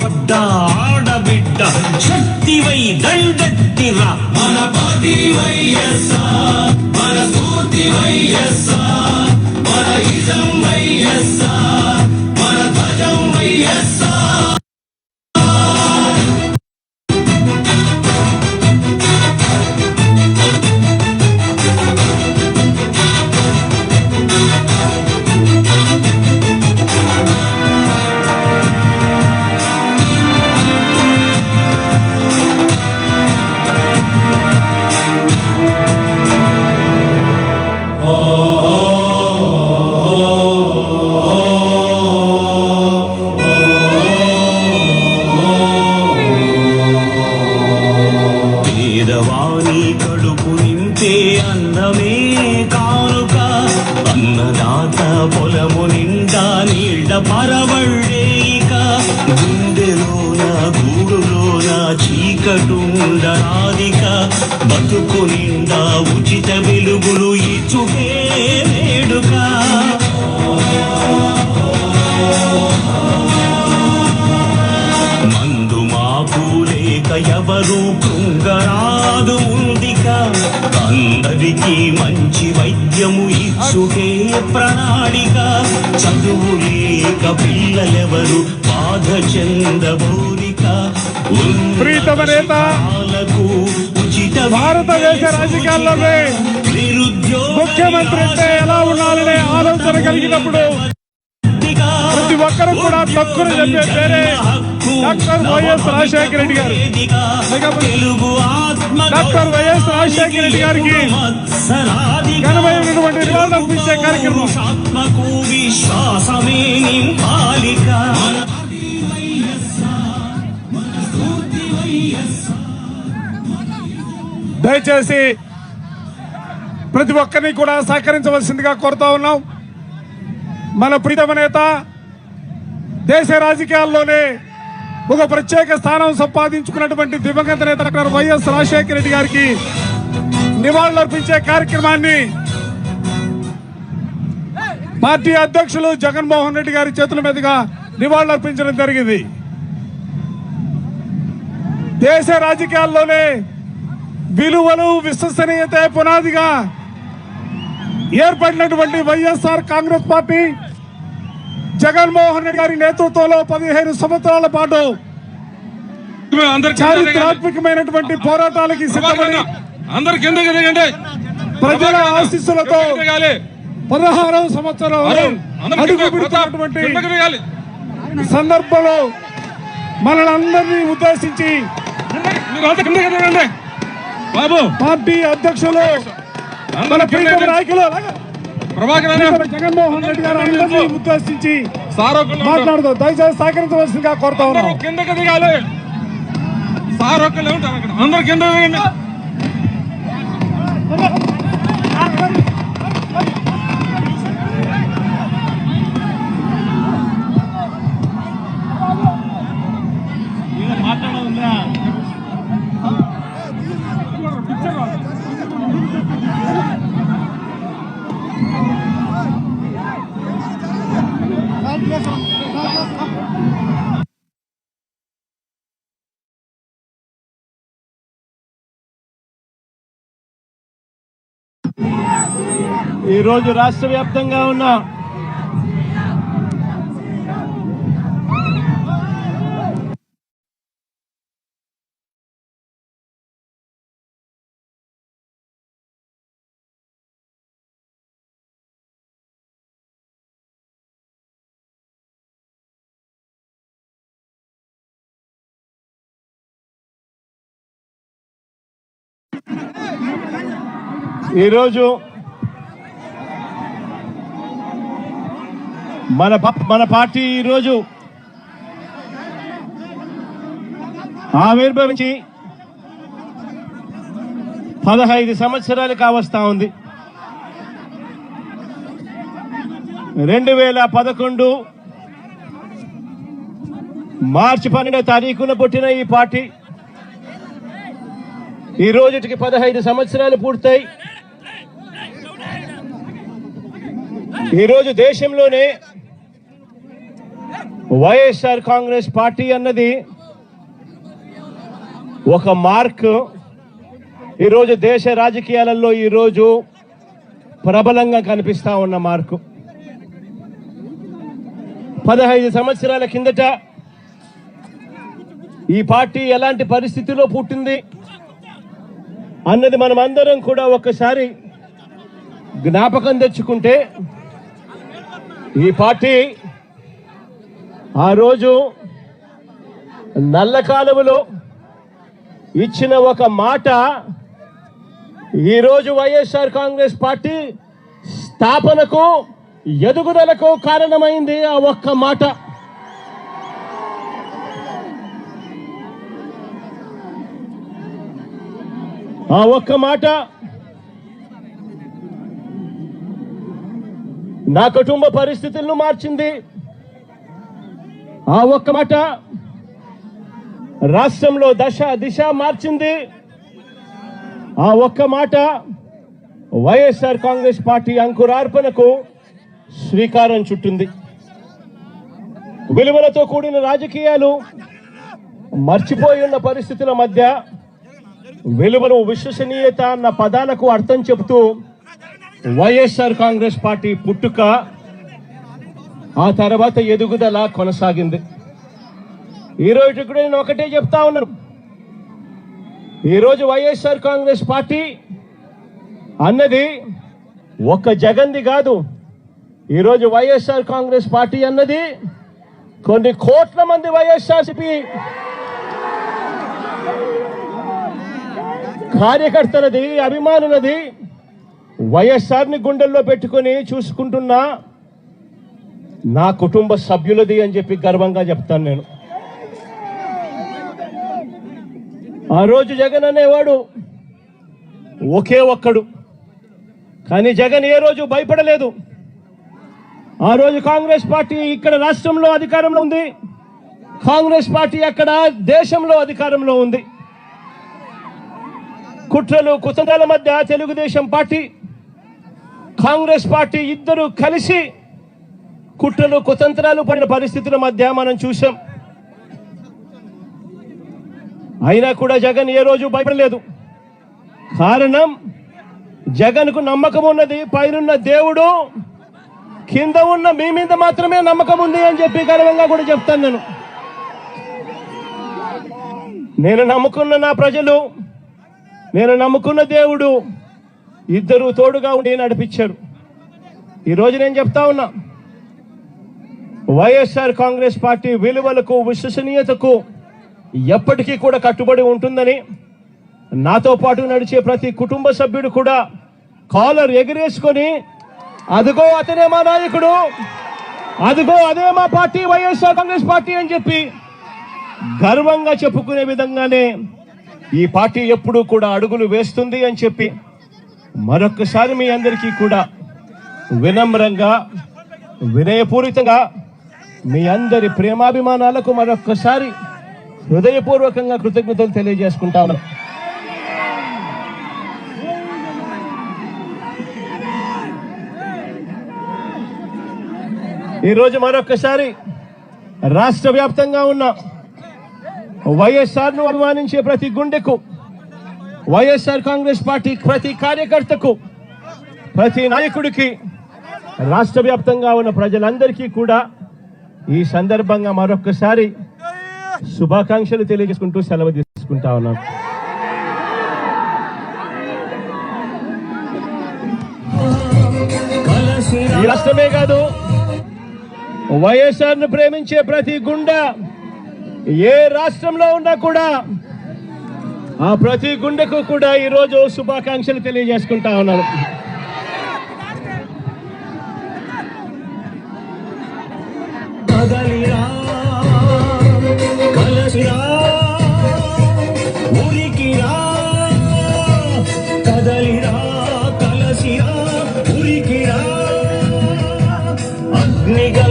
పడ్డ ఆడబిడ్డ శక్తివై దండెత్తిరా మన పార్టీ వైఎస్ఆర్ మన స్ఫూర్తి వైఎస్ఆర్ మన ఇజం వైఎస్ఆర్ మన ధ్వజం వైఎస్ఆర్. పేదవాని కడుపు నింపే అన్నమే కానుక అన్నదాత పొలము నిండా నీళ్ళ పరవళ్ళేక గుండెలోన గూడులోన చీకటుండరాదిక బతుకు నిండా ఉచిత వెలుగులు ఇచ్చుకే వేడుక. మందు మాకు లేక ఎవరు కృంగరాదు ఉందిక అందరికీ మంచి వైద్యము ఇచ్చుకే ప్రణాళిక. చదువు లేక పిల్లలెవరు బాధ చెందబోరిక ప్రీతమ నేత ఉచిత భారతదేశ రాజకీయాల్లోనే ముఖ్యమంత్రి అంటే ఎలా ఉండాలనే ఆలోచన కలిగినప్పుడు ప్రతి ఒక్కరు కూడా తక్కువ చెప్పే పేరే డాక్టర్ వైఎస్ రాజశేఖర రెడ్డి గారు. డాక్టర్ వైఎస్ రాజశేఖర రెడ్డి గారికి ఘనమైనటువంటి నివాళులు అర్పించే కార్యక్రమం. దయచేసి ప్రతి ఒక్కరిని కూడా సహకరించవలసిందిగా కోరుతా ఉన్నాం. మన ప్రీతమ నేత దేశ రాజకీయాల్లోనే ఒక ప్రత్యేక స్థానం సంపాదించుకున్నటువంటి దివంగత నేత డాక్టర్ వైఎస్ రాజశేఖర రెడ్డి గారికి నివాళులర్పించే కార్యక్రమాన్ని పార్టీ అధ్యక్షులు జగన్మోహన్ రెడ్డి గారి చేతుల మీదుగా నివాళులర్పించడం జరిగింది. దేశ రాజకీయాల్లోనే విలువలు విశ్వసనీయత పునాదిగా ఏర్పడినటువంటి వైఎస్ఆర్ కాంగ్రెస్ పార్టీ జగన్మోహన్ రెడ్డి గారి నేతృత్వంలో 15 సంవత్సరాల పాటు చారిత్రాత్మకమైనటువంటి పోరాటాలకి సిద్ధపడి ప్రజల ఆశీస్సులతో 16వ సంవత్సరం అడుగు పెడుతున్నటువంటి సందర్భంలో మనలందరినీ ఉద్దేశించి పార్టీ అధ్యక్షులు మన ప్రీతమ నాయకులు జగన్మోహన్ రెడ్డి గారు అందరినీ ఉద్దేశించి మాట్లాడుతూ దయచేసి సహకరించవలసిందిగా కోరుతా ఉన్నాం. అందరు కింద ఈరోజు రాష్ట్ర వ్యాప్తంగా ఉన్న ఈరోజు మన పార్టీ ఈరోజు ఆవిర్భవించి 15 సంవత్సరాలు కావస్తా ఉంది. 2011 మార్చి 12వ తారీఖున పుట్టిన ఈ పార్టీ ఈ రోజుకి 15 సంవత్సరాలు పూర్తయి ఈరోజు దేశంలోనే వైఎస్ఆర్ కాంగ్రెస్ పార్టీ అన్నది ఒక మార్క్. ఈరోజు దేశ రాజకీయాలలో ఈరోజు ప్రబలంగా కనిపిస్తా ఉన్న మార్కు. 15 సంవత్సరాల కిందట ఈ పార్టీ ఎలాంటి పరిస్థితిలో పుట్టింది అన్నది మనం అందరం కూడా ఒక్కసారి జ్ఞాపకం తెచ్చుకుంటే, ఈ పార్టీ ఆ రోజు నల్ల కాలువలో ఇచ్చిన ఒక మాట ఈరోజు వైఎస్ఆర్ కాంగ్రెస్ పార్టీ స్థాపనకు ఎదుగుదలకు కారణమైంది. ఆ ఒక్క మాట. ఆ ఒక్క మాట నా కుటుంబ పరిస్థితులను మార్చింది. ఆ ఒక్క మాట రాష్ట్రంలో దిశ మార్చింది. ఆ ఒక్క మాట వైఎస్ఆర్ కాంగ్రెస్ పార్టీ అంకురార్పణకు శ్రీకారం చుట్టింది. విలువలతో కూడిన రాజకీయాలు మర్చిపోయి ఉన్న పరిస్థితుల మధ్య విలువలు, విశ్వసనీయత అన్న పదాలకు అర్థం చెబుతూ వైఎస్ఆర్ కాంగ్రెస్ పార్టీ పుట్టుక, ఆ తర్వాత ఎదుగుదల కొనసాగింది. ఈరోజు కూడా నేను ఒకటే చెప్తా ఉన్నాను. ఈరోజు వైఎస్ఆర్ కాంగ్రెస్ పార్టీ అన్నది ఒక్క జగన్ది కాదు. ఈరోజు వైఎస్ఆర్ కాంగ్రెస్ పార్టీ అన్నది కొన్ని కోట్ల మంది వైఎస్ఆర్సీపీ కార్యకర్తలది, అభిమానులది. వైఎస్ఆర్ని గుండెల్లో పెట్టుకొని చూసుకుంటున్న నా కుటుంబ సభ్యులది అని చెప్పి గర్వంగా చెప్తాను నేను. ఆ రోజు జగన్ అనేవాడు ఒకే ఒక్కడు, కానీ జగన్ ఏ రోజు భయపడలేదు. ఆ రోజు కాంగ్రెస్ పార్టీ ఇక్కడ రాష్ట్రంలో అధికారంలో ఉంది, కాంగ్రెస్ పార్టీ అక్కడ దేశంలో అధికారంలో ఉంది. కుట్రలు కుతంత్రాల మధ్య తెలుగుదేశం పార్టీ, కాంగ్రెస్ పార్టీ ఇద్దరు కలిసి కుట్రలు కుతంత్రాలు పడిన పరిస్థితుల మధ్య మనం చూసాం. అయినా కూడా జగన్ ఏ రోజు భయపడలేదు. కారణం, జగన్కు నమ్మకం ఉన్నది పైనున్న దేవుడు, కింద ఉన్న మీ మీద మాత్రమే నమ్మకం ఉంది అని చెప్పి గర్వంగా కూడా చెప్తాను నేను నమ్ముకున్న నా ప్రజలు, నేను నమ్ముకున్న దేవుడు ఇద్దరు తోడుగా ఉండి నడిపించారు. ఈరోజు నేను చెప్తా ఉన్నా, వైఎస్ఆర్ కాంగ్రెస్ పార్టీ విలువలకు, విశ్వసనీయతకు ఎప్పటికీ కూడా కట్టుబడి ఉంటుందని నాతో పాటు నడిచే ప్రతి కుటుంబ సభ్యుడు కూడా కాలర్ ఎగిరేసుకొని, అదిగో అతనే మా నాయకుడు, అదిగో అదే మా పార్టీ వైఎస్ఆర్ కాంగ్రెస్ పార్టీ అని చెప్పి గర్వంగా చెప్పుకునే విధంగానే ఈ పార్టీ ఎప్పుడూ కూడా అడుగులు వేస్తుంది అని చెప్పి మరొక్కసారి మీ అందరికీ కూడా వినమ్రంగా, వినయపూరితంగా మీ అందరి ప్రేమాభిమానాలకు మరొక్కసారి హృదయపూర్వకంగా కృతజ్ఞతలు తెలియజేసుకుంటా ఉన్నాను. ఈరోజు మరొక్కసారి రాష్ట్ర వ్యాప్తంగా ఉన్న వైఎస్ఆర్ను అభిమానించే ప్రతి గుండెకు, వైఎస్ఆర్ కాంగ్రెస్ పార్టీ ప్రతి కార్యకర్తకు, ప్రతి నాయకుడికి, రాష్ట్ర వ్యాప్తంగా ఉన్న ప్రజలందరికీ కూడా ఈ సందర్భంగా మరొక్కసారి శుభాకాంక్షలు తెలియజేసుకుంటూ సెలవు తీసుకుంటా ఉన్నాను. ఈ రాష్ట్రమే కాదు, వైఎస్ఆర్ను ప్రేమించే ప్రతి గుండె ఏ రాష్ట్రంలో ఉన్నా కూడా ఆ ప్రతి గుండెకు కూడా ఈరోజు శుభాకాంక్షలు తెలియజేసుకుంటా ఉన్నాను. కదలిరా కలసిరా ఉరికిరా, కదలిరా కలసిరా ఉరికిరా, అగ్నిగా